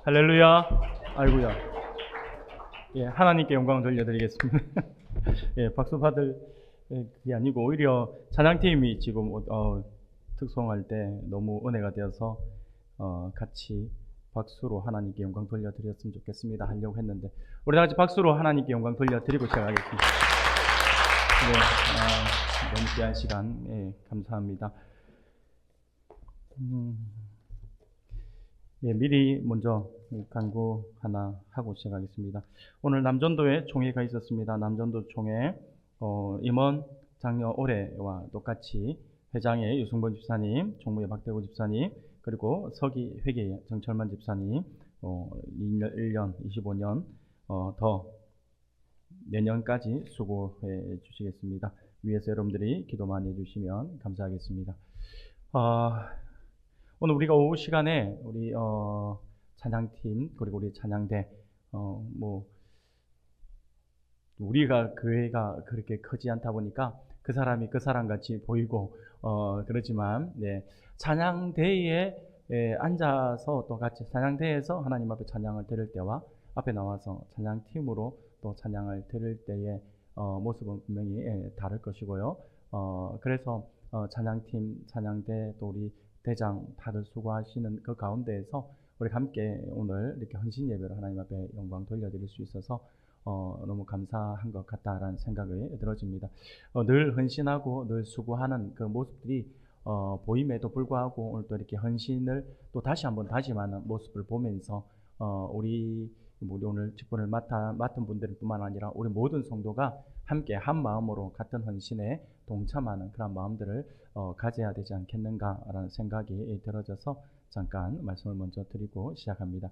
할렐루야. 아이고야. 예, 하나님께 영광을 돌려드리겠습니다. 예, 박수 받을 게 아니고 오히려 찬양팀이 지금 특송할 때 너무 은혜가 되어서 같이 박수로 하나님께 영광 돌려드렸으면 좋겠습니다 하려고 했는데 우리 다 같이 박수로 하나님께 영광 돌려드리고 시작하겠습니다. 네, 너무 귀한 시간 감사합니다. 예, 미리 먼저 간구 하나 하고 시작하겠습니다. 오늘 남전도에 총회가 있었습니다. 남전도 총회 임원 작년 올해와 똑같이 회장의 유승범 집사님, 총무의 박대구 집사님, 그리고 서기 회계의 정철만 집사님 1년, 25년 더 내년까지 수고해 주시겠습니다. 위에서 여러분들이 기도 많이 해주시면 감사하겠습니다. 오늘 우리가 오후 시간에 우리 찬양팀 그리고 우리 찬양대 우리가 교회가 그렇게 크지 않다 보니까 그 사람이 그 사람 같이 보이고 그렇지만 찬양대에 앉아서 또 같이 찬양대에서 하나님 앞에 찬양을 드릴 때와 앞에 나와서 찬양팀으로 또 찬양을 드릴 때의 모습은 분명히 다를 것이고요. 그래서 찬양팀, 찬양대 또 우리 대장 다들 수고하시는 그 가운데에서 우리 함께 오늘 이렇게 헌신 예배로 하나님 앞에 영광 돌려드릴 수 있어서 너무 감사한 것 같다라는 생각이 들어집니다. 늘 헌신하고 늘 수고하는 그 모습들이 보임에도 불구하고 오늘 또 이렇게 헌신을 또 다시 한번 다짐하는 모습을 보면서 우리 오늘 직분을 맡은 분들뿐만 아니라 우리 모든 성도가 함께 한 마음으로 같은 헌신에 동참하는 그런 마음들을 가져야 되지 않겠는가라는 생각이 들어져서 잠깐 말씀을 먼저 드리고 시작합니다.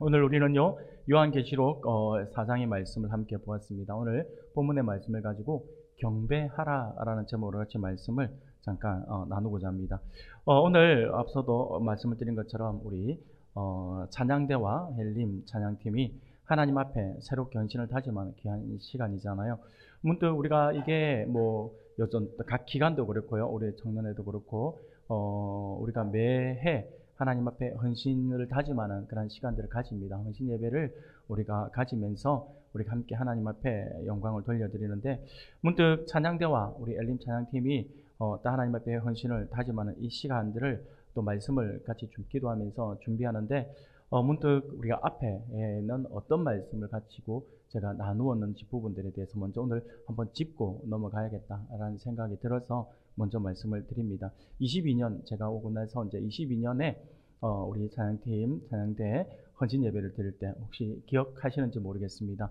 오늘 우리는요 요한계시록 4장의 말씀을 함께 보았습니다. 오늘 본문의 말씀을 가지고 경배하라라는 제목으로 같이 말씀을 잠깐 나누고자 합니다. 오늘 앞서도 말씀을 드린 것처럼 우리 찬양대와 헬림 찬양팀이 하나님 앞에 새롭게 헌신을 다짐하는 귀한 시간이잖아요. 문득 우리가 이게 요즘 각 기간도 그렇고요, 올해 청년회도 그렇고 우리가 매해 하나님 앞에 헌신을 다짐하는 그런 시간들을 가집니다. 헌신 예배를 우리가 가지면서 우리가 함께 하나님 앞에 영광을 돌려드리는데 문득 찬양대와 우리 엘림 찬양팀이 또 하나님 앞에 헌신을 다짐하는 이 시간들을 또 말씀을 같이 기도하면서 준비하는데 문득 우리가 앞에는 어떤 말씀을 가지고 제가 나누었는지 부분들에 대해서 먼저 오늘 한번 짚고 넘어가야겠다라는 생각이 들어서 먼저 말씀을 드립니다. 22년 제가 오고 나서 이제 22년에 우리 찬양팀, 찬양대 헌신 예배를 드릴 때 혹시 기억하시는지 모르겠습니다.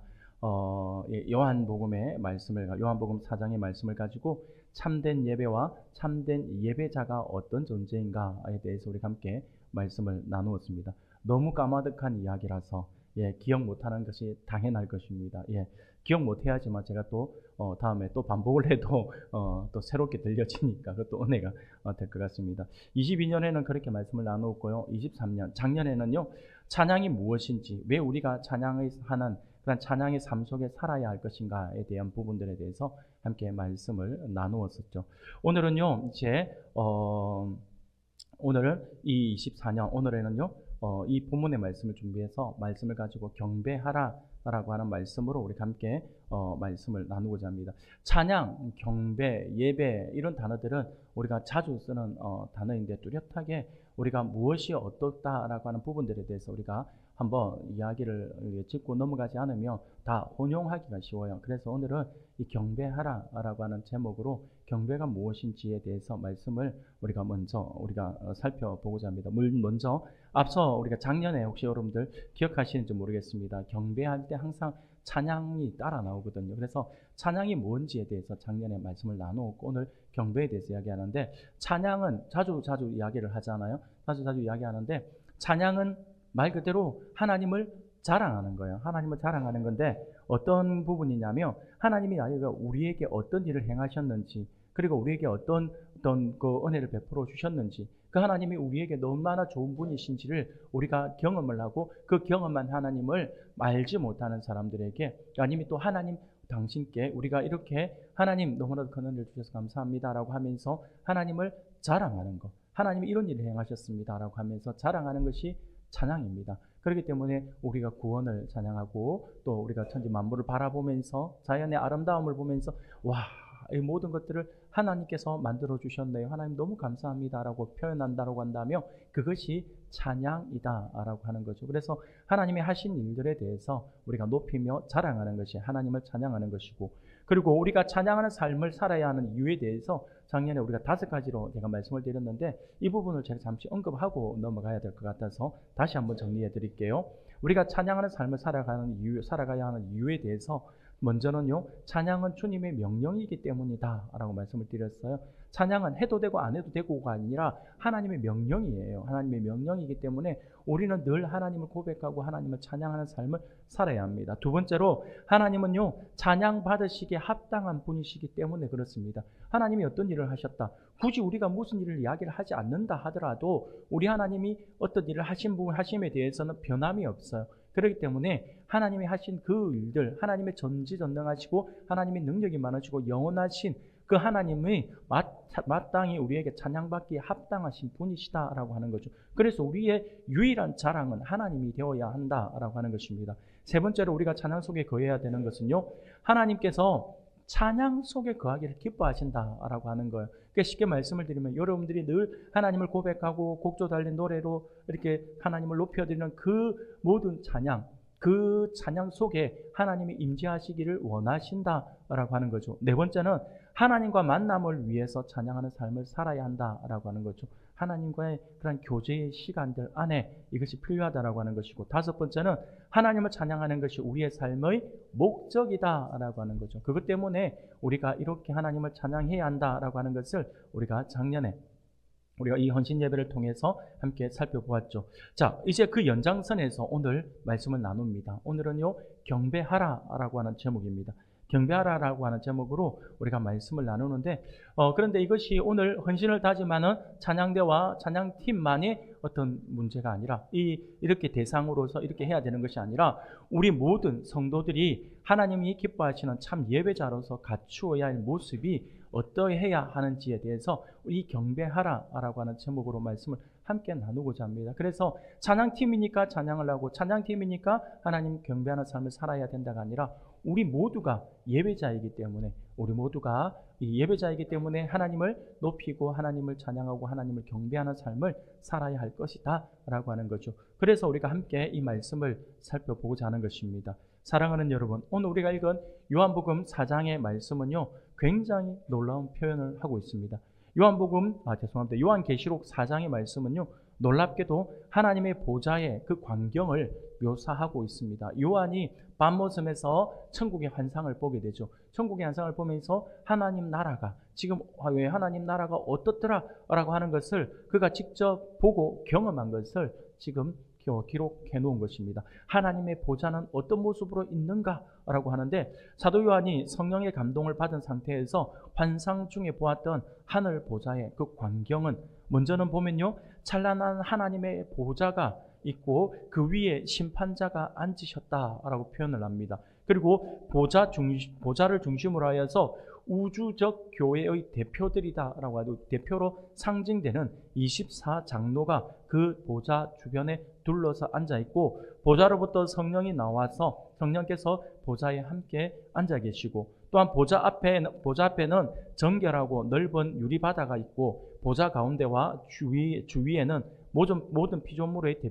요한복음의 말씀을, 요한복음 4장의 말씀을 가지고 참된 예배와 참된 예배자가 어떤 존재인가에 대해서 우리가 함께 말씀을 나누었습니다. 너무 까마득한 이야기라서 기억 못하는 것이 당연할 것입니다. 기억 못해야지만 제가 또 다음에 또 반복을 해도 또 새롭게 들려지니까 그것도 은혜가 될 것 같습니다. 22년에는 그렇게 말씀을 나누었고요. 23년 작년에는요 찬양이 무엇인지, 왜 우리가 찬양을 하는 그런 찬양의 삶 속에 살아야 할 것인가에 대한 부분들에 대해서 함께 말씀을 나누었었죠. 오늘은요 이제 오늘은 이 24년 오늘에는요 이 본문의 말씀을 준비해서 말씀을 가지고 경배하라라고 하는 말씀으로 우리 함께 말씀을 나누고자 합니다. 찬양, 경배, 예배 이런 단어들은 우리가 자주 쓰는 단어인데 뚜렷하게 우리가 무엇이 어떻다라고 하는 부분들에 대해서 우리가 한번 이야기를 짚고 넘어가지 않으면 다 혼용하기가 쉬워요. 그래서 오늘은 이 경배하라라고 하는 제목으로 경배가 무엇인지에 대해서 말씀을 우리가 먼저 살펴보고자 합니다. 먼저 앞서 우리가 작년에 혹시 여러분들 기억하시는지 모르겠습니다. 경배할 때 항상 찬양이 따라 나오거든요. 그래서 찬양이 뭔지에 대해서 작년에 말씀을 나누었고 오늘 경배에 대해서 이야기하는데 찬양은 자주 이야기를 하잖아요. 자주 이야기하는데 찬양은 말 그대로 하나님을 자랑하는 거예요. 하나님을 자랑하는 건데 어떤 부분이냐면 하나님이 우리에게 어떤 일을 행하셨는지 그리고 우리에게 어떤 그 은혜를 베풀어 주셨는지 그 하나님이 우리에게 얼마나 좋은 분이신지를 우리가 경험을 하고 그 경험한 하나님을 알지 못하는 사람들에게 하나님이 또 하나님 당신께 우리가 이렇게 하나님 너무나도 큰 은혜를 주셔서 감사합니다라고 하면서 하나님을 자랑하는 것, 하나님이 이런 일을 행하셨습니다라고 하면서 자랑하는 것이 찬양입니다. 그렇기 때문에 우리가 구원을 찬양하고 또 우리가 천지 만물을 바라보면서 자연의 아름다움을 보면서 와, 이 모든 것들을 하나님께서 만들어 주셨네요. 하나님 너무 감사합니다라고 표현한다고 한다며 그것이 찬양이다라고 하는 거죠. 그래서 하나님이 하신 일들에 대해서 우리가 높이며 자랑하는 것이 하나님을 찬양하는 것이고, 그리고 우리가 찬양하는 삶을 살아야 하는 이유에 대해서 작년에 우리가 5가지로 제가 말씀을 드렸는데 이 부분을 제가 잠시 언급하고 넘어가야 될 것 같아서 다시 한번 정리해 드릴게요. 우리가 찬양하는 삶을 살아가야 하는 이유에 대해서 먼저는요, 찬양은 주님의 명령이기 때문이다 라고 말씀을 드렸어요. 찬양은 해도 되고 안 해도 되고가 아니라 하나님의 명령이에요. 하나님의 명령이기 때문에 우리는 늘 하나님을 고백하고 하나님을 찬양하는 삶을 살아야 합니다. 두 번째로 하나님은요, 찬양 받으시기에 합당한 분이시기 때문에 그렇습니다. 하나님이 어떤 일을 하셨다, 굳이 우리가 무슨 일을 이야기를 하지 않는다 하더라도 우리 하나님이 어떤 일을 하심에 대해서는 변함이 없어요. 그렇기 때문에 하나님이 하신 그 일들, 하나님의 전지전능하시고 하나님의 능력이 많으시고 영원하신 그 하나님이 마땅히 우리에게 찬양받기에 합당하신 분이시다라고 하는 거죠. 그래서 우리의 유일한 자랑은 하나님이 되어야 한다라고 하는 것입니다. 세 번째로 우리가 찬양 속에 거해야 되는 것은요, 하나님께서 찬양 속에 거하기를 기뻐하신다라고 하는 거예요. 그러니까 쉽게 말씀을 드리면 여러분들이 늘 하나님을 고백하고 곡조 달린 노래로 이렇게 하나님을 높여드리는 그 모든 찬양, 그 찬양 속에 하나님이 임재하시기를 원하신다라고 하는 거죠. 네 번째는 하나님과 만남을 위해서 찬양하는 삶을 살아야 한다라고 하는 거죠. 하나님과의 그런 교제의 시간들 안에 이것이 필요하다라고 하는 것이고, 다섯 번째는 하나님을 찬양하는 것이 우리의 삶의 목적이다라고 하는 거죠. 그것 때문에 우리가 이렇게 하나님을 찬양해야 한다라고 하는 것을 우리가 작년에 우리가 이 헌신 예배를 통해서 함께 살펴보았죠. 자, 이제 그 연장선에서 오늘 말씀을 나눕니다. 오늘은요, 경배하라라고 하는 제목입니다. 경배하라라고 하는 제목으로 우리가 말씀을 나누는데, 그런데 이것이 오늘 헌신을 다짐하는 찬양대와 찬양팀만의 어떤 문제가 아니라 이렇게 대상으로서 이렇게 해야 되는 것이 아니라 우리 모든 성도들이 하나님이 기뻐하시는 참 예배자로서 갖추어야 할 모습이 어떠해야 하는지에 대해서 이 경배하라라고 하는 제목으로 말씀을 함께 나누고자 합니다. 그래서 찬양팀이니까 찬양을 하고 찬양팀이니까 하나님 경배하는 삶을 살아야 된다가 아니라 우리 모두가 예배자이기 때문에, 우리 모두가 이 예배자이기 때문에 하나님을 높이고 하나님을 찬양하고 하나님을 경배하는 삶을 살아야 할 것이다 라고 하는 거죠. 그래서 우리가 함께 이 말씀을 살펴보고자 하는 것입니다. 사랑하는 여러분, 오늘 우리가 읽은 요한복음 4장의 말씀은요, 굉장히 놀라운 표현을 하고 있습니다. 요한계시록 4장의 말씀은요, 놀랍게도 하나님의 보좌의 그 광경을 묘사하고 있습니다. 요한이 밤모섬에서 천국의 환상을 보게 되죠. 천국의 환상을 보면서 하나님 나라가 지금 왜 하나님 나라가 어떻더라라고 하는 것을 그가 직접 보고 경험한 것을 지금 기록해 놓은 것입니다. 하나님의 보좌는 어떤 모습으로 있는가라고 하는데, 사도 요한이 성령의 감동을 받은 상태에서 환상 중에 보았던 하늘 보좌의 그 광경은, 먼저는 보면요, 찬란한 하나님의 보좌가 있고 그 위에 심판자가 앉으셨다라고 표현을 합니다. 그리고 보좌를 중심으로 하여서 우주적 교회의 대표들이다라고 하고, 대표로 상징되는 24장로가 그 보좌 주변에 둘러서 앉아 있고, 보좌로부터 성령이 나와서 성령께서 보좌에 함께 앉아 계시고, 또한 보좌 앞에는 정결하고 넓은 유리바다가 있고, 보좌 가운데와 주위에는 모든 피조물의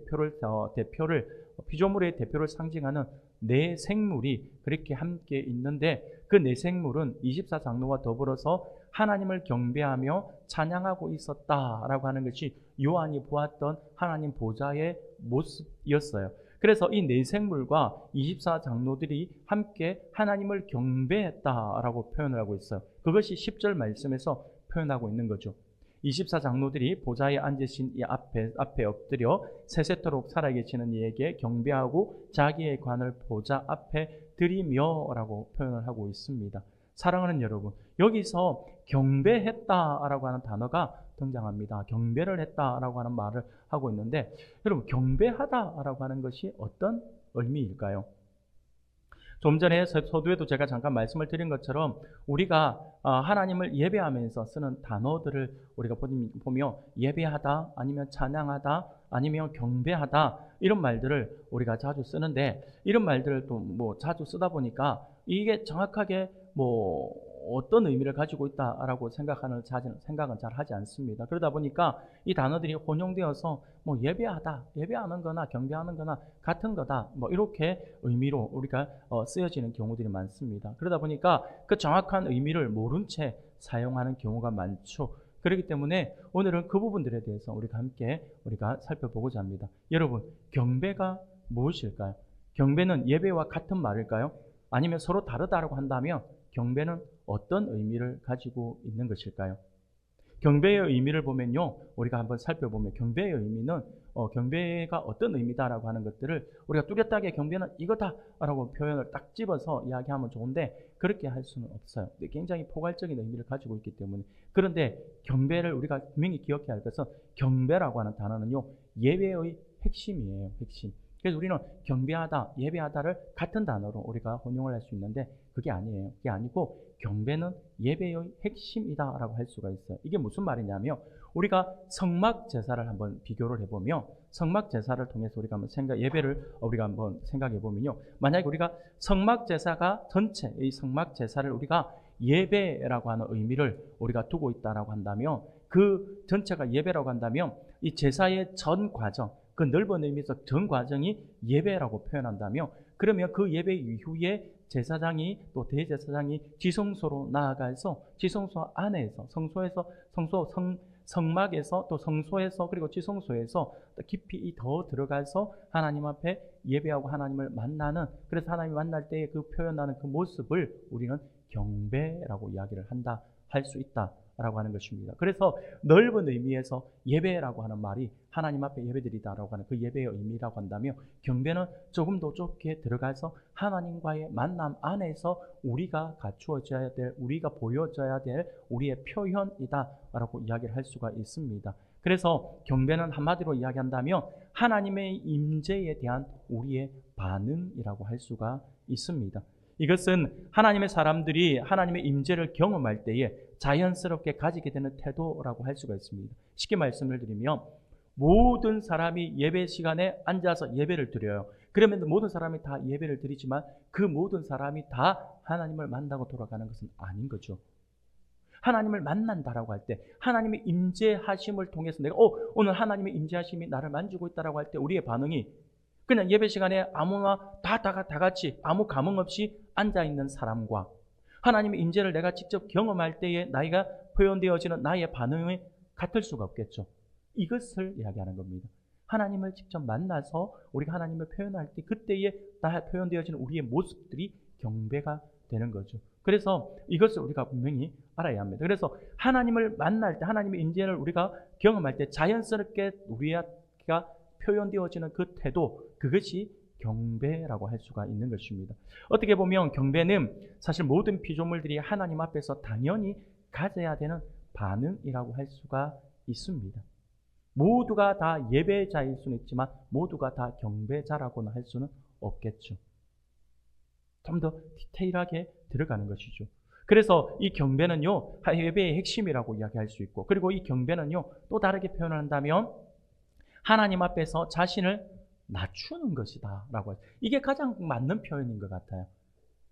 대표를 상징하는 네 생물이 그렇게 함께 있는데, 그 네 생물은 24장로와 더불어서 하나님을 경배하며 찬양하고 있었다라고 하는 것이 요한이 보았던 하나님 보좌의 모습이었어요. 그래서 이 네 생물과 24장로들이 함께 하나님을 경배했다라고 표현을 하고 있어요. 그것이 10절 말씀에서 표현하고 있는 거죠. 24장로들이 보좌에 앉으신 이 앞에 엎드려 세세토록 살아계시는 이에게 경배하고 자기의 관을 보좌 앞에 드리며라고 표현을 하고 있습니다. 사랑하는 여러분, 여기서 경배했다라고 하는 단어가 등장합니다. 경배를 했다라고 하는 말을 하고 있는데, 여러분, 경배하다라고 하는 것이 어떤 의미일까요? 좀 전에 서두에도 제가 잠깐 말씀을 드린 것처럼 우리가 하나님을 예배하면서 쓰는 단어들을 우리가 보며 예배하다, 아니면 찬양하다, 아니면 경배하다, 이런 말들을 우리가 자주 쓰는데, 이런 말들을 또 뭐 자주 쓰다 보니까 이게 정확하게 뭐 어떤 의미를 가지고 있다라고 생각은 잘 하지 않습니다. 그러다 보니까 이 단어들이 혼용되어서 뭐 예배하는 거나 경배하는 거나 같은 거다, 뭐 이렇게 의미로 우리가 쓰여지는 경우들이 많습니다. 그러다 보니까 그 정확한 의미를 모른 채 사용하는 경우가 많죠. 그렇기 때문에 오늘은 그 부분들에 대해서 우리가 함께 살펴보고자 합니다. 여러분, 경배가 무엇일까요? 경배는 예배와 같은 말일까요? 아니면 서로 다르다고 한다면 경배는 어떤 의미를 가지고 있는 것일까요? 경배의 의미를 보면요, 우리가 한번 살펴보면 경배의 의미는 경배가 어떤 의미다라고 하는 것들을 우리가 뚜렷하게 경배는 이거다라고 표현을 딱 집어서 이야기하면 좋은데, 그렇게 할 수는 없어요. 굉장히 포괄적인 의미를 가지고 있기 때문에. 그런데 경배를 우리가 분명히 기억해야 할 것은, 경배라고 하는 단어는요, 예배의 핵심이에요. 핵심. 그래서 우리는 경배하다, 예배하다를 같은 단어로 우리가 혼용을 할 수 있는데, 그게 아니에요. 그게 아니고 경배는 예배의 핵심이다라고 할 수가 있어요. 이게 무슨 말이냐면, 우리가 성막 제사를 한번 비교를 해보면, 성막 제사를 통해서 우리가 한번 예배를 우리가 한번 생각해 보면요, 만약에 우리가 성막 제사가 전체 이 성막 제사를 우리가 예배라고 하는 의미를 우리가 두고 있다라고 한다면, 그 전체가 예배라고 한다면 이 제사의 전 과정, 그 넓은 의미에서 전 과정이 예배라고 표현한다면, 그러면 그 예배 이후에 제사장이 또 대제사장이 지성소로 나아가서 지성소 안에서 성막에서 또 성소에서 그리고 지성소에서 깊이 더 들어가서 하나님 앞에 예배하고 하나님을 만나는, 그래서 하나님 만날 때에 그 표현하는 그 모습을 우리는 경배라고 이야기를 한다, 할 수 있다라고 하는 것입니다. 그래서 넓은 의미에서 예배라고 하는 말이 하나님 앞에 예배드리다라고 하는 그 예배의 의미라고 한다면, 경배는 조금 더 좁게 들어가서 하나님과의 만남 안에서 우리가 갖추어져야 될, 우리가 보여져야 될 우리의 표현이다라고 이야기를 할 수가 있습니다. 그래서 경배는 한마디로 이야기한다면 하나님의 임재에 대한 우리의 반응이라고 할 수가 있습니다. 이것은 하나님의 사람들이 하나님의 임재를 경험할 때에 자연스럽게 가지게 되는 태도라고 할 수가 있습니다. 쉽게 말씀을 드리면, 모든 사람이 예배 시간에 앉아서 예배를 드려요. 그러면 모든 사람이 다 예배를 드리지만 그 모든 사람이 다 하나님을 만나고 돌아가는 것은 아닌 거죠. 하나님을 만난다라고 할 때, 하나님의 임재하심을 통해서 내가 오늘 하나님의 임재하심이 나를 만지고 있다라고 할 때 우리의 반응이 그냥 예배 시간에 아무나 다 같이 아무 감흥 없이 앉아있는 사람과 하나님의 임재를 내가 직접 경험할 때에 나이가 표현되어지는 나의 반응이 같을 수가 없겠죠. 이것을 이야기하는 겁니다. 하나님을 직접 만나서 우리가 하나님을 표현할 때 그때에 다 표현되어지는 우리의 모습들이 경배가 되는 거죠. 그래서 이것을 우리가 분명히 알아야 합니다. 그래서 하나님을 만날 때, 하나님의 임재를 우리가 경험할 때 자연스럽게 우리가 표현되어지는 그 태도, 그것이 경배라고 할 수가 있는 것입니다. 어떻게 보면 경배는 사실 모든 피조물들이 하나님 앞에서 당연히 가져야 되는 반응이라고 할 수가 있습니다. 모두가 다 예배자일 수는 있지만 모두가 다 경배자라고는 할 수는 없겠죠. 좀 더 디테일하게 들어가는 것이죠. 그래서 이 경배는요, 예배의 핵심이라고 이야기할 수 있고, 그리고 이 경배는요, 또 다르게 표현한다면 하나님 앞에서 자신을 낮추는 것이다 라고 해요. 이게 가장 맞는 표현인 것 같아요.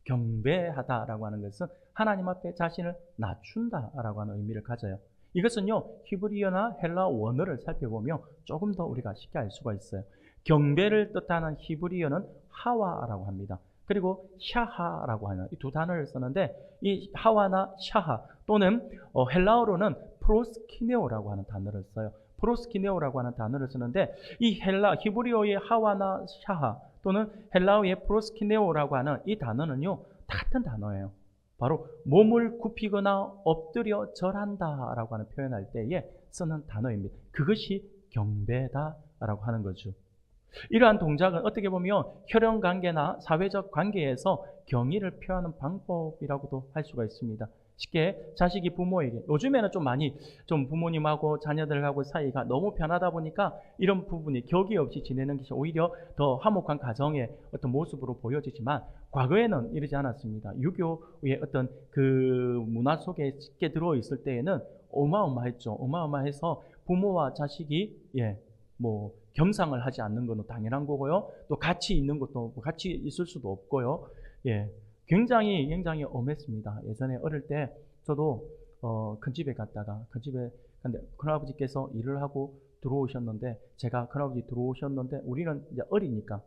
경배하다라고 하는 것은 하나님 앞에 자신을 낮춘다라고 하는 의미를 가져요. 이것은요, 히브리어나 헬라 원어를 살펴보면 조금 더 우리가 쉽게 알 수가 있어요. 경배를 뜻하는 히브리어는 하와라고 합니다. 그리고 샤하라고 하는 이 두 단어를 쓰는데, 이 하와나 샤하 또는 헬라어로는 프로스키네오라고 하는 단어를 써요. 프로스키네오라고 하는 단어를 쓰는데, 이 히브리어의 하와나 샤하 또는 헬라어의 프로스키네오라고 하는 이 단어는요, 같은 단어예요. 바로 몸을 굽히거나 엎드려 절한다라고 하는 표현할 때에 쓰는 단어입니다. 그것이 경배다라고 하는 거죠. 이러한 동작은 어떻게 보면 혈연 관계나 사회적 관계에서 경의를 표하는 방법이라고도 할 수가 있습니다. 쉽게 자식이 부모에게, 요즘에는 좀 많이 좀 부모님하고 자녀들하고 사이가 너무 편하다 보니까 이런 부분이 격이 없이 지내는 것이 오히려 더 화목한 가정의 어떤 모습으로 보여지지만, 과거에는 이러지 않았습니다. 유교의 어떤 그 문화 속에 쉽게 들어있을 때에는 어마어마했죠. 어마어마해서 부모와 자식이 뭐 겸상을 하지 않는 것은 당연한 거고요. 또 같이 있는 것도 같이 있을 수도 없고요. 굉장히 엄했습니다. 예전에 어릴 때 저도 큰 집에 갔다가 근데 큰아버지께서 일을 하고 들어오셨는데, 제가 큰아버지 들어오셨는데 우리는 이제 어리니까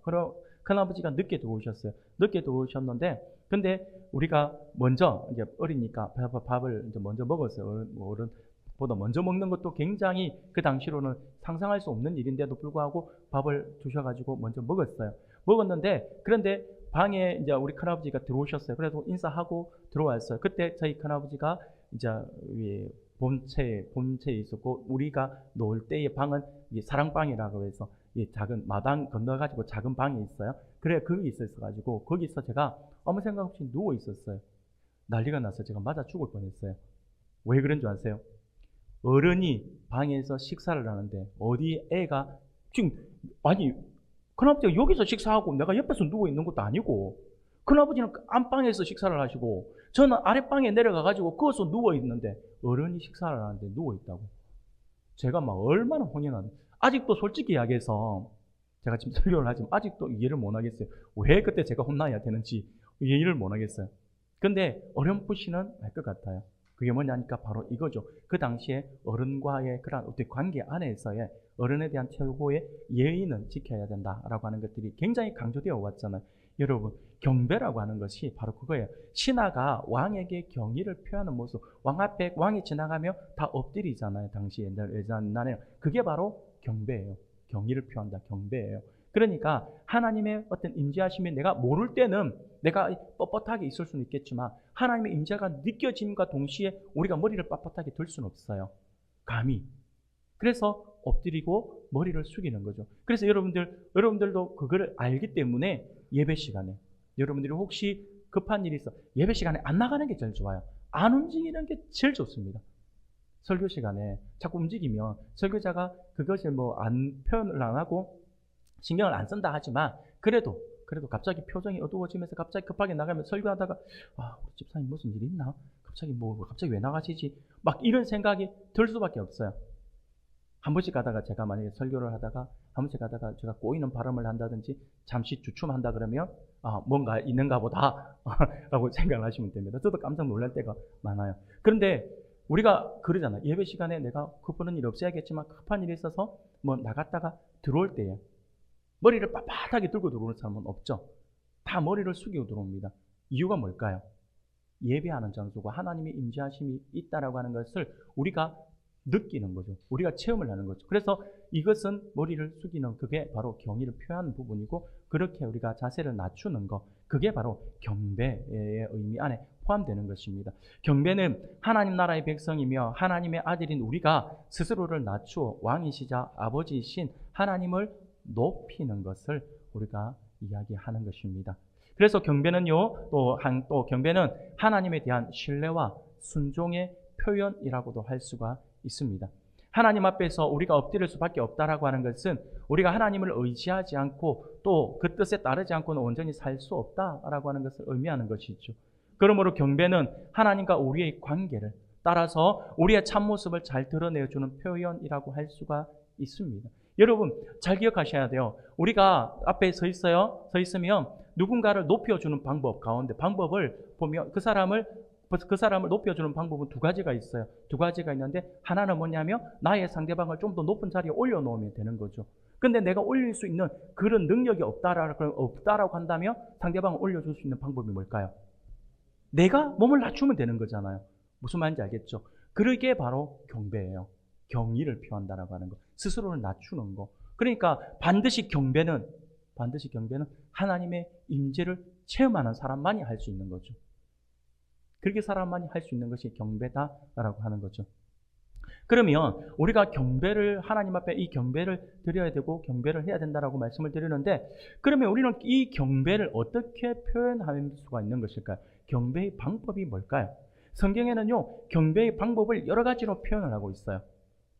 큰아버지가 늦게 들어오셨어요. 늦게 들어오셨는데, 근데 우리가 먼저 이제 어리니까 밥을 이제 먼저 먹었어요. 어른보다 먼저 먹는 것도 굉장히 그 당시로는 상상할 수 없는 일인데도 불구하고 밥을 주셔가지고 먼저 먹었어요. 먹었는데, 그런데 방에 이제 우리 큰아버지가 들어오셨어요. 그래서 인사하고 들어왔어요. 그때 저희 큰아버지가 이제 본체에 있었고, 우리가 놀 때의 방은 사랑방이라고 해서 작은 마당 건너가지고 작은 방이 있어요. 그래, 거기 있었어가지고 거기서 제가 아무 생각 없이 누워 있었어요. 난리가 났어요. 제가 맞아 죽을 뻔했어요. 왜 그런 줄 아세요? 어른이 방에서 식사를 하는데 어디 애가 지금, 아니 큰아버지가 여기서 식사하고 내가 옆에서 누워 있는 것도 아니고, 큰아버지는 안방에서 식사를 하시고 저는 아랫방에 내려가가지고 거기서 누워 있는데 어른이 식사를 하는데 누워 있다고. 제가 막 얼마나 혼이 나는지 아직도 솔직히 이야기해서, 제가 지금 설교를 하지만 아직도 이해를 못 하겠어요. 왜 그때 제가 혼나야 되는지 이해를 못 하겠어요. 근데 어렴풋이는 알 것 같아요. 그게 뭐냐니까 바로 이거죠. 그 당시에 어른과의 그런 어떤 관계 안에서의 어른에 대한 최고의 예의는 지켜야 된다라고 하는 것들이 굉장히 강조되어 왔잖아요. 여러분, 경배라고 하는 것이 바로 그거예요. 신하가 왕에게 경의를 표하는 모습. 왕 앞에 왕이 지나가며 다 엎드리잖아요. 당시 옛날에는. 그게 바로 경배예요. 경의를 표한다. 경배예요. 그러니까 하나님의 어떤 임재하심이 내가 모를 때는 내가 뻣뻣하게 있을 수는 있겠지만, 하나님의 임재가 느껴짐과 동시에 우리가 머리를 빳빳하게 들 수는 없어요. 감히. 그래서 엎드리고 머리를 숙이는 거죠. 그래서 여러분들도 그걸 알기 때문에 예배 시간에 여러분들이 혹시 급한 일이 있어 예배 시간에 안 나가는 게 제일 좋아요. 안 움직이는 게 제일 좋습니다. 설교 시간에 자꾸 움직이면 설교자가 그것을 표현을 안 하고 신경을 안 쓴다 하지만, 그래도 갑자기 표정이 어두워지면서 갑자기 급하게 나가면 설교하다가 우리 집사님 무슨 일이 있나? 갑자기 왜 나가시지? 막 이런 생각이 들 수밖에 없어요. 한 번씩 가다가 제가 만약에 설교를 하다가 한 번씩 가다가 제가 꼬이는 발음을 한다든지 잠시 주춤한다 그러면 뭔가 있는가 보다 라고 생각을 하시면 됩니다. 저도 깜짝 놀랄 때가 많아요. 그런데 우리가 그러잖아요. 예배 시간에 내가 급한 일이 없어야겠지만 급한 일이 있어서 나갔다가 들어올 때에 머리를 빳빳하게 들고 들어오는 사람은 없죠. 다 머리를 숙이고 들어옵니다. 이유가 뭘까요? 예배하는 장소가 하나님의 임재하심이 있다라고 하는 것을 우리가 느끼는 거죠. 우리가 체험을 하는 거죠. 그래서 이것은 머리를 숙이는, 그게 바로 경의를 표하는 부분이고, 그렇게 우리가 자세를 낮추는 것, 그게 바로 경배의 의미 안에 포함되는 것입니다. 경배는 하나님 나라의 백성이며 하나님의 아들인 우리가 스스로를 낮추어 왕이시자 아버지이신 하나님을 높이는 것을 우리가 이야기하는 것입니다. 그래서 경배는요, 또 경배는 하나님에 대한 신뢰와 순종의 표현이라고도 할 수가 있습니다. 하나님 앞에서 우리가 엎드릴 수밖에 없다라고 하는 것은 우리가 하나님을 의지하지 않고 또 그 뜻에 따르지 않고는 온전히 살 수 없다라고 하는 것을 의미하는 것이죠. 그러므로 경배는 하나님과 우리의 관계를 따라서 우리의 참모습을 잘 드러내주는 표현이라고 할 수가 있습니다. 여러분 잘 기억하셔야 돼요. 우리가 앞에 서 있으면 누군가를 높여주는 방법 가운데 방법을 보면 그 사람을 높여주는 방법은 두 가지가 있어요. 두 가지가 있는데 하나는 뭐냐면 나의 상대방을 좀 더 높은 자리에 올려놓으면 되는 거죠. 근데 내가 올릴 수 있는 그런 능력이 없다라고 한다면 상대방을 올려줄 수 있는 방법이 뭘까요? 내가 몸을 낮추면 되는 거잖아요. 무슨 말인지 알겠죠? 그러게 바로 경배예요. 경의를 표한다라고 하는 거, 스스로를 낮추는 거. 그러니까 반드시 경배는 하나님의 임재를 체험하는 사람만이 할 수 있는 거죠. 그렇게 사람만이 할 수 있는 것이 경배다라고 하는 거죠. 그러면 우리가 경배를 하나님 앞에 이 경배를 드려야 되고 경배를 해야 된다라고 말씀을 드리는데, 그러면 우리는 이 경배를 어떻게 표현할 수가 있는 것일까요? 경배의 방법이 뭘까요? 성경에는요, 경배의 방법을 여러 가지로 표현을 하고 있어요.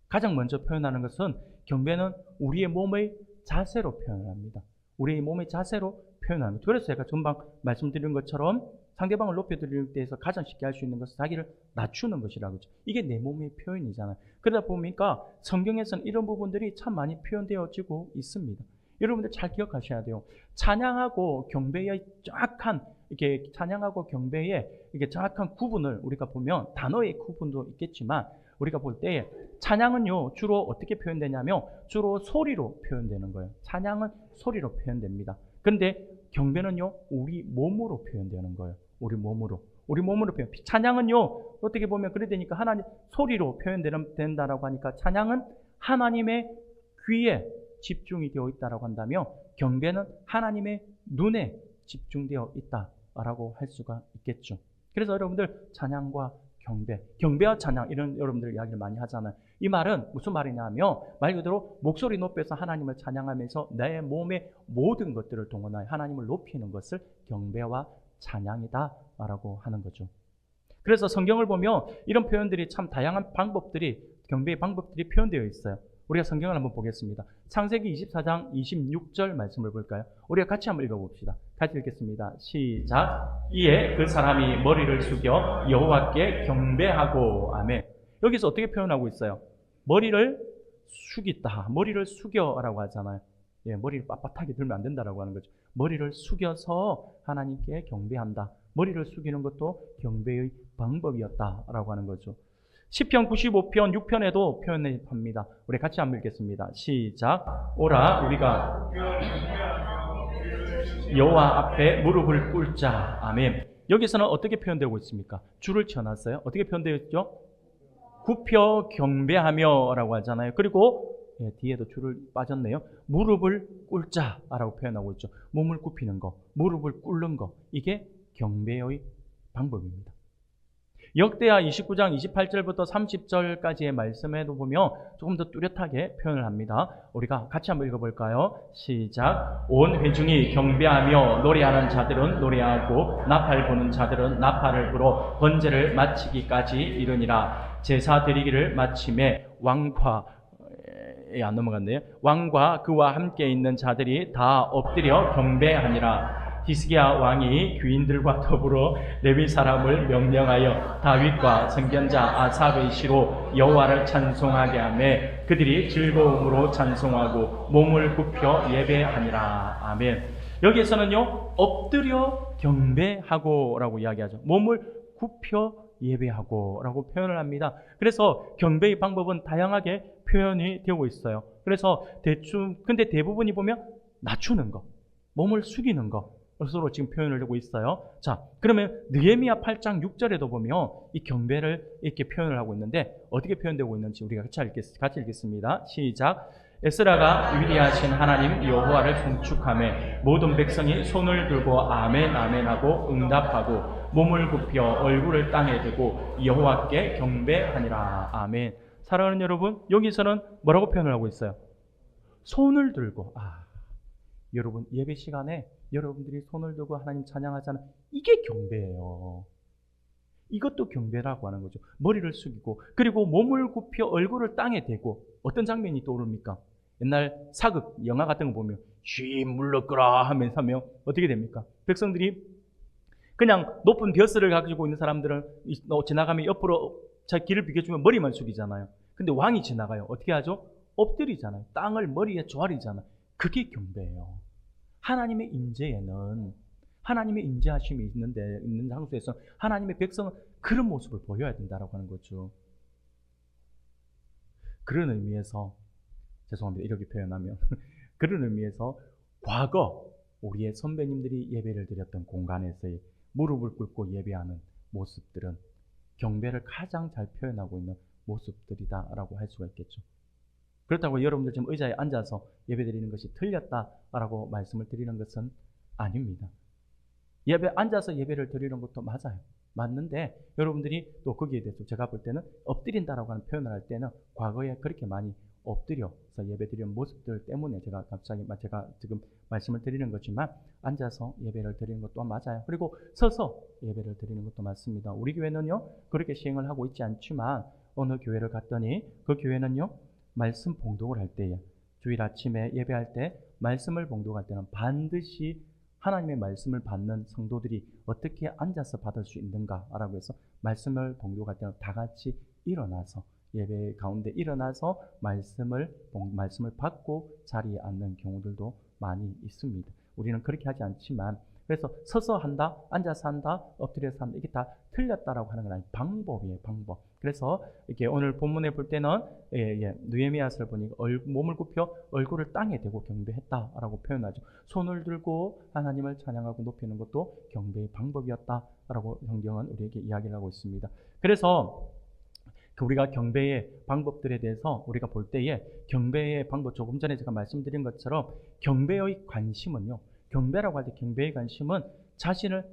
가장 먼저 표현하는 것은 경배는 우리의 몸의 자세로 표현을 합니다. 우리의 몸의 자세로 표현합니다. 그래서 제가 전방 말씀드린 것처럼 상대방을 높여드리는 데에서 가장 쉽게 할 수 있는 것은 자기를 낮추는 것이라고 하죠. 이게 내 몸의 표현이잖아요. 그러다 보니까 성경에서는 이런 부분들이 참 많이 표현되어지고 있습니다. 여러분들 잘 기억하셔야 돼요. 찬양하고 경배의 정확한 이렇게 찬양하고 경배의 이게 정확한 구분을 우리가 보면 단어의 구분도 있겠지만 우리가 볼 때 찬양은요 주로 어떻게 표현되냐면 주로 소리로 표현되는 거예요. 찬양은 소리로 표현됩니다. 그런데 경배는요 우리 몸으로 표현되는 거예요. 우리 몸으로 표현. 찬양은요 어떻게 보면 그래 되니까 하나님 소리로 표현된다라고 하니까 찬양은 하나님의 귀에 집중이 되어 있다라고 한다면 경배는 하나님의 눈에 집중되어 있다라고 할 수가 있겠죠. 그래서 여러분들 찬양과 경배와 찬양 이런 여러분들 이야기를 많이 하잖아요. 이 말은 무슨 말이냐면 말 그대로 목소리 높여서 하나님을 찬양하면서 내 몸의 모든 것들을 동원하여 하나님을 높이는 것을 경배와 찬양이다라고 하는 거죠. 그래서 성경을 보면 이런 표현들이 참 다양한 방법들이 경배의 방법들이 표현되어 있어요. 우리가 성경을 한번 보겠습니다. 창세기 24장 26절 말씀을 볼까요? 우리가 같이 한번 읽어봅시다. 같이 읽겠습니다. 시작. 이에 그 사람이 머리를 숙여 여호와께 경배하고 아멘. 여기서 어떻게 표현하고 있어요? 머리를 숙이다. 머리를 숙여라고 하잖아요. 예, 머리를 빳빳하게 들면 안 된다라고 하는 거죠. 머리를 숙여서 하나님께 경배한다. 머리를 숙이는 것도 경배의 방법이었다라고 하는 거죠. 시편 95편 6편에도 표현합니다. 우리 같이 한번 읽겠습니다. 시작. 오라 우리가 여호와 앞에 무릎을 꿇자. 아멘. 여기서는 어떻게 표현되고 있습니까? 줄을 쳐놨어요. 어떻게 표현되어 있죠? 굽혀 경배하며 라고 하잖아요. 그리고 뒤에도 줄을 빠졌네요. 무릎을 꿇자라고 표현하고 있죠. 몸을 굽히는 거, 무릎을 꿇는 거, 이게 경배의 방법입니다. 역대하 29장 28절부터 30절까지의 말씀에도 보면 조금 더 뚜렷하게 표현을 합니다. 우리가 같이 한번 읽어볼까요? 시작. 온 회중이 경배하며 노래하는 자들은 노래하고 나팔 부는 자들은 나팔을 불어 번제를 마치기까지 이르니라. 제사 드리기를 마침에 왕과 안 넘어갔네요. 왕과 그와 함께 있는 자들이 다 엎드려 경배하니라. 히스기야 왕이 귀인들과 더불어 레위 사람을 명령하여 다윗과 선견자 아삽의 시로 여호와를 찬송하게 하며 그들이 즐거움으로 찬송하고 몸을 굽혀 예배하니라. 아멘. 여기에서는요 엎드려 경배하고라고 이야기하죠. 몸을 굽혀 예배하고라고 표현을 합니다. 그래서 경배의 방법은 다양하게 표현이 되고 있어요. 그래서 근데 대부분이 보면 낮추는 거, 몸을 숙이는 거 서로 지금 표현을 하고 있어요. 자, 그러면 느헤미야 8장 6절에도 보면 이 경배를 이렇게 표현을 하고 있는데 어떻게 표현되고 있는지 우리가 같이 읽겠습니다. 시작. 에스라가 위대하신 하나님 여호와를 송축하며 모든 백성이 손을 들고 아멘 아멘 하고 응답하고 몸을 굽혀 얼굴을 땅에 대고 여호와께 경배하니라. 아멘. 사랑하는 여러분, 여기서는 뭐라고 표현을 하고 있어요? 손을 들고. 여러분 예배 시간에 여러분들이 손을 들고 하나님 찬양하잖아요. 이게 경배예요. 이것도 경배라고 하는 거죠. 머리를 숙이고 그리고 몸을 굽혀 얼굴을 땅에 대고. 어떤 장면이 떠오릅니까? 옛날 사극 영화 같은 거 보면 쉬 물러거라 하면서 하면 어떻게 됩니까? 백성들이 그냥 높은 벼슬을 가지고 있는 사람들은 지나가면 옆으로 자 길을 비켜주면 머리만 숙이잖아요. 근데 왕이 지나가요. 어떻게 하죠? 엎드리잖아요. 땅을 머리에 조아리잖아요. 그게 경배예요. 하나님의 임재에는 하나님의 임재하심이 있는 장소에서 하나님의 백성은 그런 모습을 보여야 된다라고 하는 거죠. 그런 의미에서 죄송합니다. 이렇게 표현하면 그런 의미에서 과거 우리의 선배님들이 예배를 드렸던 공간에서의 무릎을 꿇고 예배하는 모습들은 경배를 가장 잘 표현하고 있는 모습들이다라고 할 수가 있겠죠. 그렇다고 여러분들 지금 의자에 앉아서 예배드리는 것이 틀렸다라고 말씀을 드리는 것은 아닙니다. 앉아서 예배를 드리는 것도 맞아요. 맞는데 여러분들이 또 거기에 대해서 제가 볼 때는 엎드린다라고 하는 표현을 할 때는 과거에 그렇게 많이 엎드려서 예배드리는 모습들 때문에 제가 지금 말씀을 드리는 거지만 앉아서 예배를 드리는 것도 맞아요. 그리고 서서 예배를 드리는 것도 맞습니다. 우리 교회는요 그렇게 시행을 하고 있지 않지만 어느 교회를 갔더니 그 교회는요 말씀 봉독을 할 때에 주일 아침에 예배할 때 말씀을 봉독할 때는 반드시 하나님의 말씀을 받는 성도들이 어떻게 앉아서 받을 수 있는가라고 해서 말씀을 봉독할 때는 다 같이 일어나서 예배 가운데 일어나서 말씀을 받고 자리에 앉는 경우들도 많이 있습니다. 우리는 그렇게 하지 않지만 그래서 서서 한다, 앉아서 한다, 엎드려서 한다 이게 다 틀렸다라고 하는 건 아니에요. 방법이에요, 방법. 그래서 이렇게 오늘 본문에 볼 때는 느헤미야서를 보니까 몸을 굽혀 얼굴을 땅에 대고 경배했다라고 표현하죠. 손을 들고 하나님을 찬양하고 높이는 것도 경배의 방법이었다라고 성경은 우리에게 이야기를 하고 있습니다. 그래서 우리가 경배의 방법들에 대해서 우리가 볼 때에 경배의 방법, 조금 전에 제가 말씀드린 것처럼 경배의 관심은요, 경배라고 할 때 경배의 관심은 자신을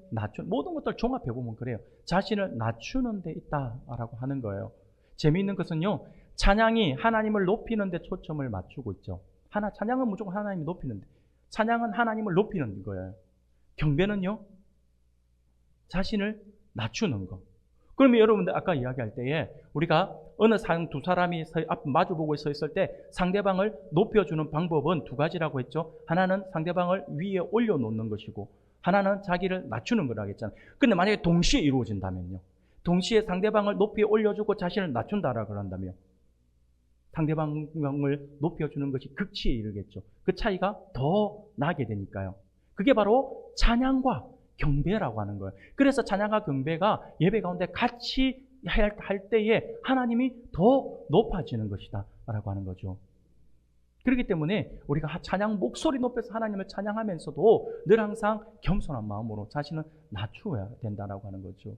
모든 것들 종합해 보면 그래요. 자신을 낮추는 데 있다라고 하는 거예요. 재미있는 것은요, 찬양이 하나님을 높이는 데 초점을 맞추고 있죠. 찬양은 무조건 하나님을 높이는 데, 찬양은 하나님을 높이는 거예요. 경배는요, 자신을 낮추는 거. 그러면 여러분들 아까 이야기할 때에 우리가 어느 두 사람이 앞 마주보고 서 있을 때 상대방을 높여주는 방법은 두 가지라고 했죠. 하나는 상대방을 위에 올려놓는 것이고 하나는 자기를 낮추는 거라고 했잖아요. 근데 만약에 동시에 이루어진다면요. 동시에 상대방을 높이 올려주고 자신을 낮춘다라고 한다면 상대방을 높여주는 것이 극치에 이르겠죠. 그 차이가 더 나게 되니까요. 그게 바로 찬양과 경배라고 하는 거예요. 그래서 찬양과 경배가 예배 가운데 같이 할 때에 하나님이 더 높아지는 것이다 라고 하는 거죠. 그렇기 때문에 우리가 찬양 목소리 높여서 하나님을 찬양하면서도 늘 항상 겸손한 마음으로 자신을 낮추어야 된다라고 하는 거죠.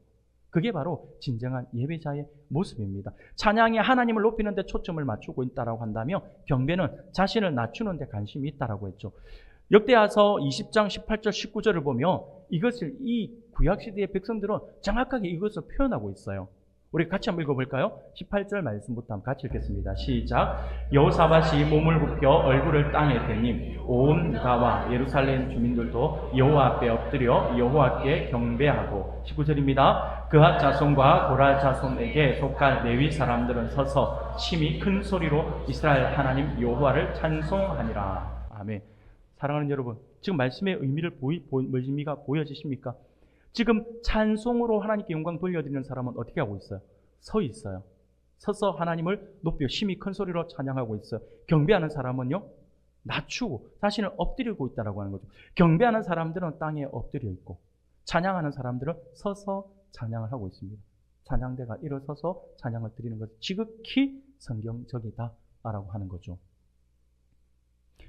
그게 바로 진정한 예배자의 모습입니다. 찬양이 하나님을 높이는 데 초점을 맞추고 있다라고 한다면 경배는 자신을 낮추는 데 관심이 있다라고 했죠. 역대하서 20장 18절 19절을 보면 이 구약시대의 백성들은 정확하게 이것을 표현하고 있어요. 우리 같이 한번 읽어볼까요? 18절 말씀부터 한번 같이 읽겠습니다. 시작. 여호사밧이 몸을 굽혀 얼굴을 땅에 대니 온 유다와 예루살렘 주민들도 여호와 앞에 엎드려 여호와께 경배하고 19절입니다. 그핫 자손과 고라 자손에게 속한 레위 사람들은 서서 심히 큰 소리로 이스라엘 하나님 여호와를 찬송하니라. 아멘. 사랑하는 여러분, 지금 말씀의 의미가 보여지십니까? 지금 찬송으로 하나님께 영광 돌려드리는 사람은 어떻게 하고 있어요? 서 있어요. 서서 하나님을 높여 심히 큰 소리로 찬양하고 있어요. 경배하는 사람은요, 낮추고 자신을 엎드리고 있다라고 하는 거죠. 경배하는 사람들은 땅에 엎드려 있고, 찬양하는 사람들은 서서 찬양을 하고 있습니다. 찬양대가 일어서서 찬양을 드리는 것, 지극히 성경적이다라고 하는 거죠.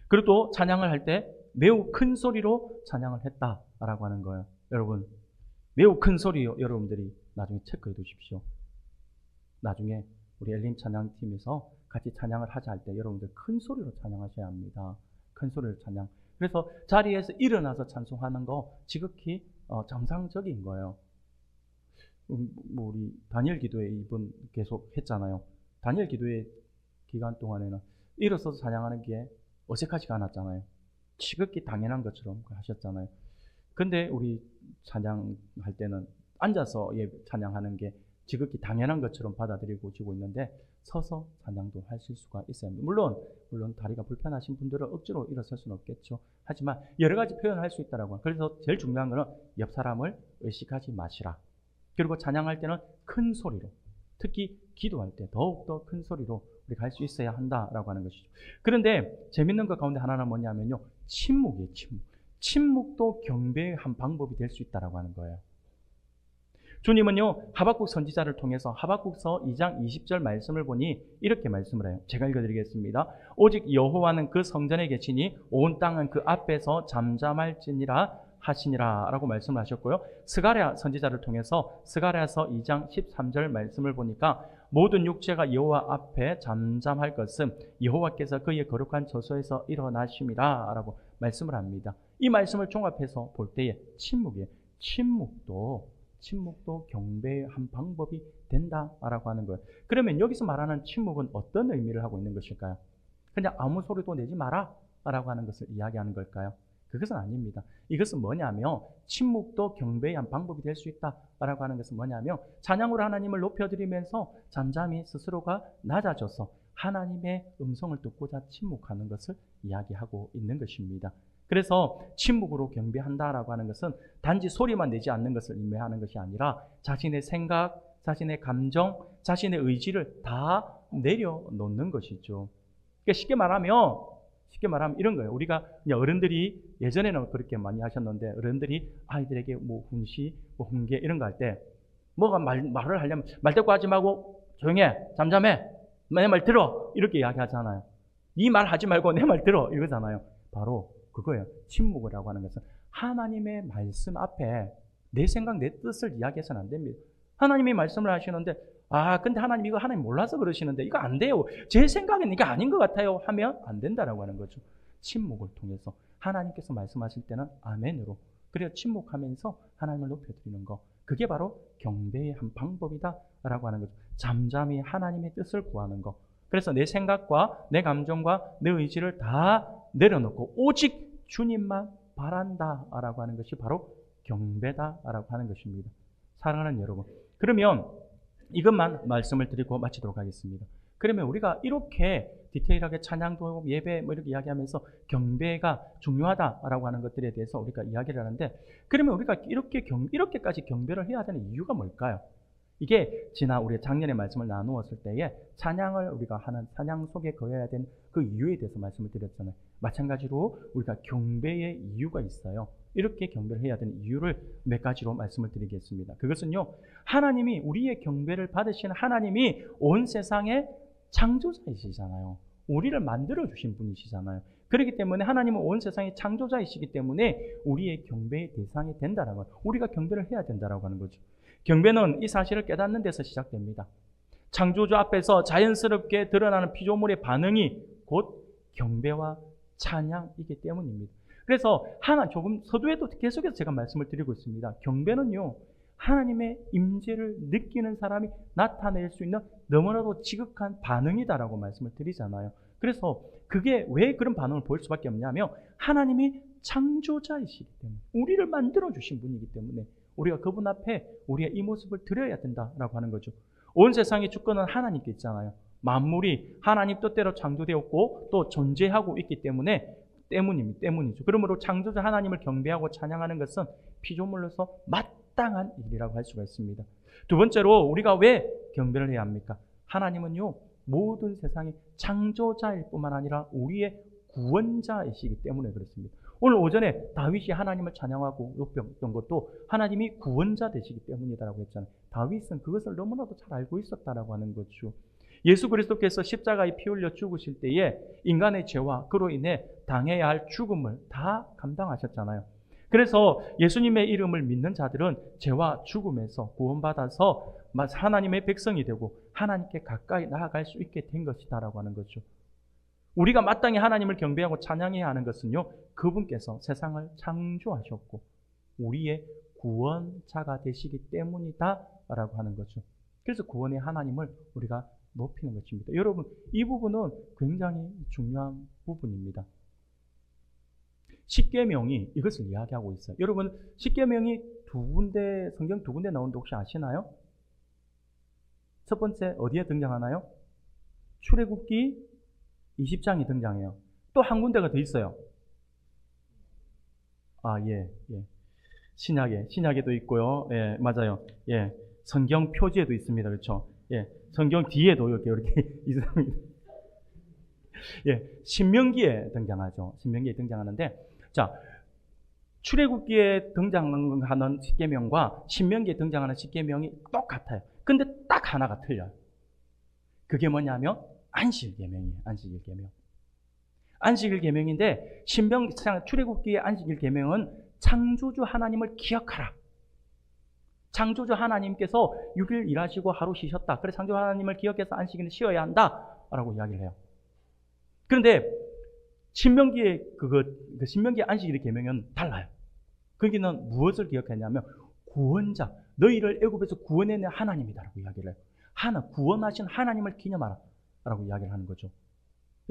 그리고 또 찬양을 할 때 매우 큰 소리로 찬양을 했다라고 하는 거예요. 여러분, 매우 큰 소리요. 여러분들이 나중에 체크해 두십시오. 나중에 우리 엘림 찬양팀에서 같이 찬양을 하자 할 때 여러분들 큰 소리로 찬양하셔야 합니다. 큰 소리로 찬양. 그래서 자리에서 일어나서 찬송하는 거 지극히 정상적인 거예요. 우리 다니엘 기도회 이번 계속 했잖아요. 다니엘 기도회 기간 동안에는 일어서서 찬양하는 게 어색하지가 않았잖아요. 지극히 당연한 것처럼 하셨잖아요. 근데 우리 찬양할 때는 앉아서 찬양하는 게 지극히 당연한 것처럼 받아들이고 지고 있는데 서서 찬양도 하실 수가 있어요. 물론 다리가 불편하신 분들은 억지로 일어설 수는 없겠죠. 하지만 여러 가지 표현할 수 있다라고. 그래서 제일 중요한 거는 옆 사람을 의식하지 마시라. 그리고 찬양할 때는 큰 소리로, 특히 기도할 때 더욱더 큰 소리로 우리가 할 수 있어야 한다라고 하는 것이죠. 그런데 재밌는 것 가운데 하나는 뭐냐면요, 침묵이에요. 침묵도 경배의 한 방법이 될 수 있다라고 하는 거예요. 주님은요, 하박국 선지자를 통해서 하박국서 2장 20절 말씀을 보니 이렇게 말씀을 해요. 제가 읽어드리겠습니다. 오직 여호와는 그 성전에 계시니 온 땅은 그 앞에서 잠잠할지니라 하시니라 라고 말씀을 하셨고요. 스가랴 선지자를 통해서 스가랴서 2장 13절 말씀을 보니까 모든 육체가 여호와 앞에 잠잠할 것은 여호와께서 그의 거룩한 저소에서 일어나심이라 라고 말씀을 합니다. 이 말씀을 종합해서 볼 때에 침묵이에요. 침묵도 경배의 한 방법이 된다라고 하는 거예요. 그러면 여기서 말하는 침묵은 어떤 의미를 하고 있는 것일까요? 그냥 아무 소리도 내지 마라 라고 하는 것을 이야기하는 걸까요? 그것은 아닙니다. 이것은 뭐냐면 침묵도 경배의 한 방법이 될 수 있다라고 하는 것은 뭐냐면 찬양으로 하나님을 높여드리면서 잠잠히 스스로가 낮아져서 하나님의 음성을 듣고자 침묵하는 것을 이야기하고 있는 것입니다. 그래서 침묵으로 경배한다라고 하는 것은 단지 소리만 내지 않는 것을 의미하는 것이 아니라 자신의 생각, 자신의 감정, 자신의 의지를 다 내려놓는 것이죠. 그러니까 쉽게 말하면 이런 거예요. 우리가 어른들이 예전에는 그렇게 많이 하셨는데 어른들이 아이들에게 뭐 훈시, 뭐 훈계 이런 거 할 때 뭐가 말을 하려면 말대꾸 하지 말고 조용해, 잠잠해, 내 말 들어 이렇게 이야기하잖아요. 네 말 하지 말고 내 말 들어 이거잖아요. 바로 그거예요. 침묵이라고 하는 것은 하나님의 말씀 앞에 내 생각, 내 뜻을 이야기해서는 안 됩니다. 하나님이 말씀을 하시는데 근데 하나님 이거 하나님 몰라서 그러시는데 이거 안 돼요. 제 생각엔 이게 아닌 것 같아요. 하면 안 된다라고 하는 거죠. 침묵을 통해서 하나님께서 말씀하실 때는 아멘으로 그래야 침묵하면서 하나님을 높여드리는 거. 그게 바로 경배의 한 방법이다라고 하는 거죠. 잠잠히 하나님의 뜻을 구하는 거. 그래서 내 생각과 내 감정과 내 의지를 다 내려놓고 오직 주님만 바란다라고 하는 것이 바로 경배다라고 하는 것입니다. 사랑하는 여러분, 그러면 이것만 말씀을 드리고 마치도록 하겠습니다. 그러면 우리가 이렇게 디테일하게 찬양도 예배 뭐 이렇게 이야기하면서 경배가 중요하다라고 하는 것들에 대해서 우리가 이야기를 하는데 그러면 우리가 이렇게까지 경배를 해야 되는 이유가 뭘까요? 이게 지난 우리 작년에 말씀을 나누었을 때에 찬양을 우리가 하는 찬양 속에 거해야 되는 그 이유에 대해서 말씀을 드렸잖아요. 마찬가지로 우리가 경배의 이유가 있어요. 이렇게 경배를 해야 되는 이유를 몇 가지로 말씀을 드리겠습니다. 그것은요, 하나님이 우리의 경배를 받으시는 하나님이 온 세상의 창조자이시잖아요. 우리를 만들어 주신 분이시잖아요. 그렇기 때문에 하나님은 온 세상의 창조자이시기 때문에 우리의 경배의 대상이 된다라고 우리가 경배를 해야 된다라고 하는 거죠. 경배는 이 사실을 깨닫는 데서 시작됩니다. 창조주 앞에서 자연스럽게 드러나는 피조물의 반응이 곧 경배와 찬양이기 때문입니다. 그래서 조금 서두에도 계속해서 제가 말씀을 드리고 있습니다. 경배는요, 하나님의 임재를 느끼는 사람이 나타낼 수 있는 너무나도 지극한 반응이다라고 말씀을 드리잖아요. 그래서 그게 왜 그런 반응을 보일 수밖에 없냐면 하나님이 창조자이시기 때문에 우리를 만들어 주신 분이기 때문에 우리가 그분 앞에 우리의 이 모습을 드려야 된다라고 하는 거죠. 온 세상의 주권은 하나님께 있잖아요. 만물이 하나님 뜻대로 창조되었고 또 존재하고 있기 때문이죠. 그러므로 창조자 하나님을 경배하고 찬양하는 것은 피조물로서 마땅한 일이라고 할 수가 있습니다. 두 번째로 우리가 왜 경배를 해야 합니까? 하나님은요, 모든 세상의 창조자일 뿐만 아니라 우리의 구원자이시기 때문에 그렇습니다. 오늘 오전에 다윗이 하나님을 찬양하고 높였던 것도 하나님이 구원자 되시기 때문이다라고 했잖아요. 다윗은 그것을 너무나도 잘 알고 있었다라고 하는 거죠. 예수 그리스도께서 십자가에 피 흘려 죽으실 때에 인간의 죄와 그로 인해 당해야 할 죽음을 다 감당하셨잖아요. 그래서 예수님의 이름을 믿는 자들은 죄와 죽음에서 구원받아서 하나님의 백성이 되고 하나님께 가까이 나아갈 수 있게 된 것이다라고 하는 거죠. 우리가 마땅히 하나님을 경배하고 찬양해야 하는 것은요, 그분께서 세상을 창조하셨고 우리의 구원자가 되시기 때문이다라고 하는 거죠. 그래서 구원의 하나님을 우리가 높이는 것입니다. 여러분, 이 부분은 굉장히 중요한 부분입니다. 십계명이 이것을 이야기하고 있어요. 여러분, 십계명이 성경 두 군데 나오는데 혹시 아시나요? 첫 번째 어디에 등장하나요? 출애굽기 20장이 등장해요. 또 한 군데가 더 있어요. 예. 신약에도 있고요. 예, 맞아요. 예. 성경 표지에도 있습니다. 그렇죠? 예. 성경 뒤에도 이렇게 있습니다. 예. 신명기에 등장하죠. 신명기에 등장하는데, 자, 출애굽기에 등장하는 십계명과 신명기에 등장하는 십계명이 똑같아요. 근데 딱 하나가 틀려요. 그게 뭐냐면 안식일계명이에요. 안식일계명인데 출애굽기의 안식일계명은 창조주 하나님을 기억하라. 창조주 하나님께서 6일 일하시고 하루 쉬셨다. 그래서 창조주 하나님을 기억해서 안식일을 쉬어야 한다라고 이야기를 해요. 그런데 신명기의 신명기의 안식일의 계명은 달라요. 거기는 무엇을 기억했냐면 구원자, 너희를 애굽에서 구원해낸 하나님이다라고 이야기를 해요. 구원하신 하나님을 기념하라 라고 이야기를 하는 거죠.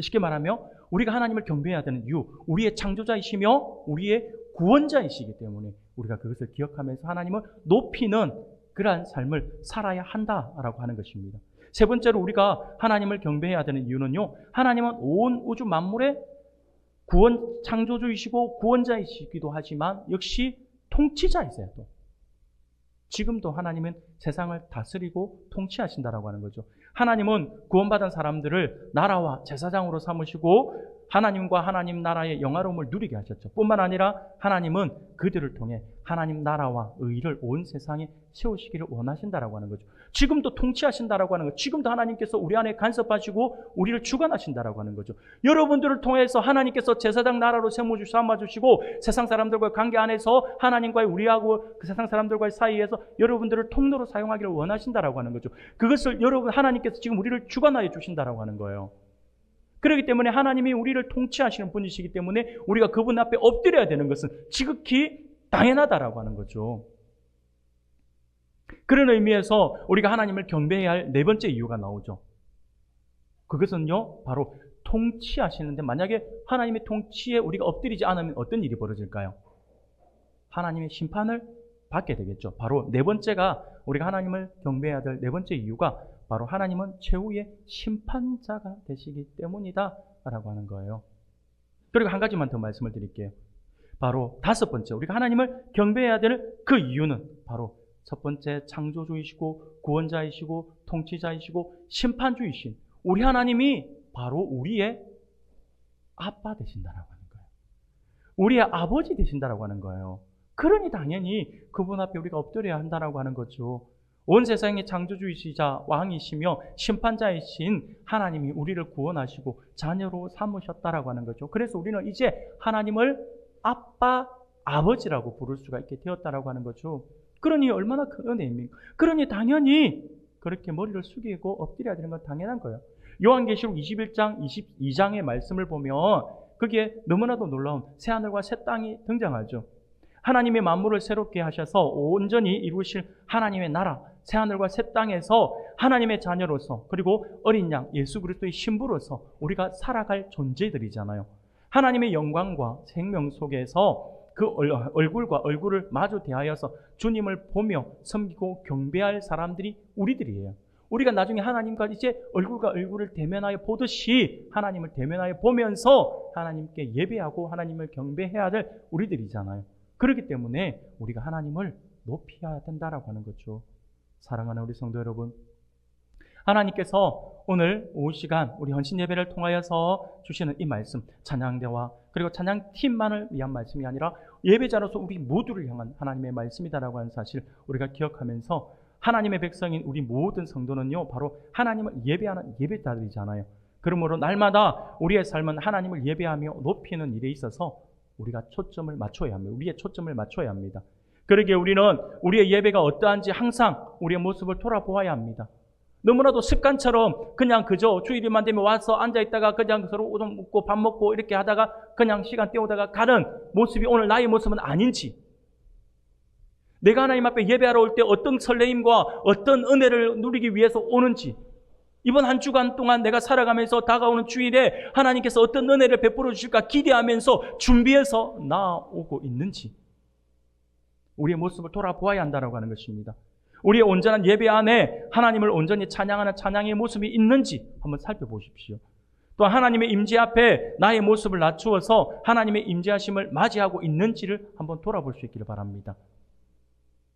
쉽게 말하면 우리가 하나님을 경배해야 되는 이유, 우리의 창조자이시며 우리의 구원자이시기 때문에 우리가 그것을 기억하면서 하나님을 높이는 그러한 삶을 살아야 한다라고 하는 것입니다. 세 번째로 우리가 하나님을 경배해야 되는 이유는요, 하나님은 온 우주 만물의 창조주이시고 구원자이시기도 하지만 역시 통치자이세요. 또 지금도 하나님은 세상을 다스리고 통치하신다라고 하는 거죠. 하나님은 구원받은 사람들을 나라와 제사장으로 삼으시고 하나님과 하나님 나라의 영화로움을 누리게 하셨죠. 뿐만 아니라 하나님은 그들을 통해 하나님 나라와 의를 온 세상에 세우시기를 원하신다라고 하는 거죠. 지금도 통치하신다라고 하는 거죠. 지금도 하나님께서 우리 안에 간섭하시고 우리를 주관하신다라고 하는 거죠. 여러분들을 통해서 하나님께서 제사장 나라로 삼아주시고 세상 사람들과의 관계 안에서 하나님과의 우리하고 그 세상 사람들과의 사이에서 여러분들을 통로로 사용하기를 원하신다라고 하는 거죠. 그것을 여러분 하나님께서 지금 우리를 주관하여 주신다라고 하는 거예요. 그렇기 때문에 하나님이 우리를 통치하시는 분이시기 때문에 우리가 그분 앞에 엎드려야 되는 것은 지극히 당연하다라고 하는 거죠. 그런 의미에서 우리가 하나님을 경배해야 할 네 번째 이유가 나오죠. 그것은요, 바로 통치하시는데 만약에 하나님의 통치에 우리가 엎드리지 않으면 어떤 일이 벌어질까요? 하나님의 심판을 받게 되겠죠. 바로 네 번째가 우리가 하나님을 경배해야 될 네 번째 이유가 바로 하나님은 최후의 심판자가 되시기 때문이다 라고 하는 거예요. 그리고 한 가지만 더 말씀을 드릴게요. 바로 다섯 번째, 우리가 하나님을 경배해야 될 그 이유는 바로 첫 번째, 창조주이시고 구원자이시고 통치자이시고 심판주이신 우리 하나님이 바로 우리의 아빠 되신다라고 하는 거예요. 우리의 아버지 되신다라고 하는 거예요. 그러니 당연히 그분 앞에 우리가 엎드려야 한다라고 하는 거죠. 온 세상의 창조주이시자 왕이시며 심판자이신 하나님이 우리를 구원하시고 자녀로 삼으셨다라고 하는 거죠. 그래서 우리는 이제 하나님을 아빠, 아버지라고 부를 수가 있게 되었다라고 하는 거죠. 그러니 얼마나 큰 은혜입니까? 그러니 당연히 그렇게 머리를 숙이고 엎드려야 되는 건 당연한 거예요. 요한계시록 21장, 22장의 말씀을 보면 그게 너무나도 놀라운 새하늘과 새 땅이 등장하죠. 하나님의 만물을 새롭게 하셔서 온전히 이루실 하나님의 나라, 새하늘과 새 땅에서 하나님의 자녀로서 그리고 어린 양 예수 그리스도의 신부로서 우리가 살아갈 존재들이잖아요. 하나님의 영광과 생명 속에서 그 얼굴과 얼굴을 마주 대하여서 주님을 보며 섬기고 경배할 사람들이 우리들이에요. 우리가 나중에 하나님과 이제 얼굴과 얼굴을 대면하여 보듯이 하나님을 대면하여 보면서 하나님께 예배하고 하나님을 경배해야 될 우리들이잖아요. 그렇기 때문에 우리가 하나님을 높여야 된다라고 하는 거죠. 사랑하는 우리 성도 여러분, 하나님께서 오늘 오후 시간 우리 헌신 예배를 통하여서 주시는 이 말씀, 찬양대와 그리고 찬양팀만을 위한 말씀이 아니라 예배자로서 우리 모두를 향한 하나님의 말씀이다라고 하는 사실 우리가 기억하면서 하나님의 백성인 우리 모든 성도는요, 바로 하나님을 예배하는 예배자들이잖아요. 그러므로 날마다 우리의 삶은 하나님을 예배하며 높이는 일에 있어서 우리가 초점을 맞춰야 합니다. 우리의 초점을 맞춰야 합니다. 그러기에 우리는 우리의 예배가 어떠한지 항상 우리의 모습을 돌아보아야 합니다. 너무나도 습관처럼 그냥 그저 주일만 되면 와서 앉아있다가 그냥 서로 우동 먹고 밥 먹고 이렇게 하다가 그냥 시간 때우다가 가는 모습이 오늘 나의 모습은 아닌지, 내가 하나님 앞에 예배하러 올 때 어떤 설레임과 어떤 은혜를 누리기 위해서 오는지, 이번 한 주간 동안 내가 살아가면서 다가오는 주일에 하나님께서 어떤 은혜를 베풀어 주실까 기대하면서 준비해서 나오고 있는지 우리의 모습을 돌아보아야 한다고 하는 것입니다. 우리의 온전한 예배 안에 하나님을 온전히 찬양하는 찬양의 모습이 있는지 한번 살펴보십시오. 또 하나님의 임재 앞에 나의 모습을 낮추어서 하나님의 임재하심을 맞이하고 있는지를 한번 돌아볼 수 있기를 바랍니다.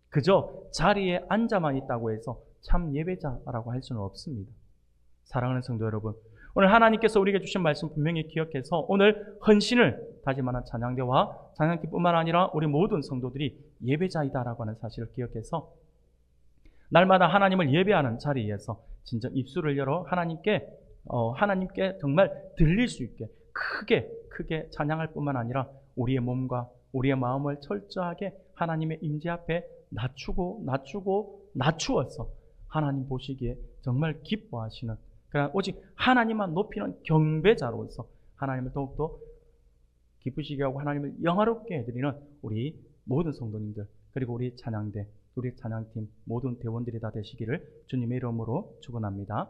그저 자리에 앉아만 있다고 해서 참 예배자라고 할 수는 없습니다. 사랑하는 성도 여러분, 오늘 하나님께서 우리에게 주신 말씀 분명히 기억해서 오늘 헌신을 다짐하는 찬양대와 찬양팀뿐만 아니라 우리 모든 성도들이 예배자이다라고 하는 사실을 기억해서 날마다 하나님을 예배하는 자리에서 진정 입술을 열어 하나님께 정말 들릴 수 있게 크게 찬양할 뿐만 아니라 우리의 몸과 우리의 마음을 철저하게 하나님의 임재 앞에 낮추어서 하나님 보시기에 정말 기뻐하시는, 그러니까 오직 하나님만 높이는 경배자로서 하나님을 더욱더 기쁘시게 하고 하나님을 영화롭게 해드리는 우리 모든 성도님들, 그리고 우리 찬양대, 우리 찬양팀 모든 대원들이 다 되시기를 주님의 이름으로 축원합니다.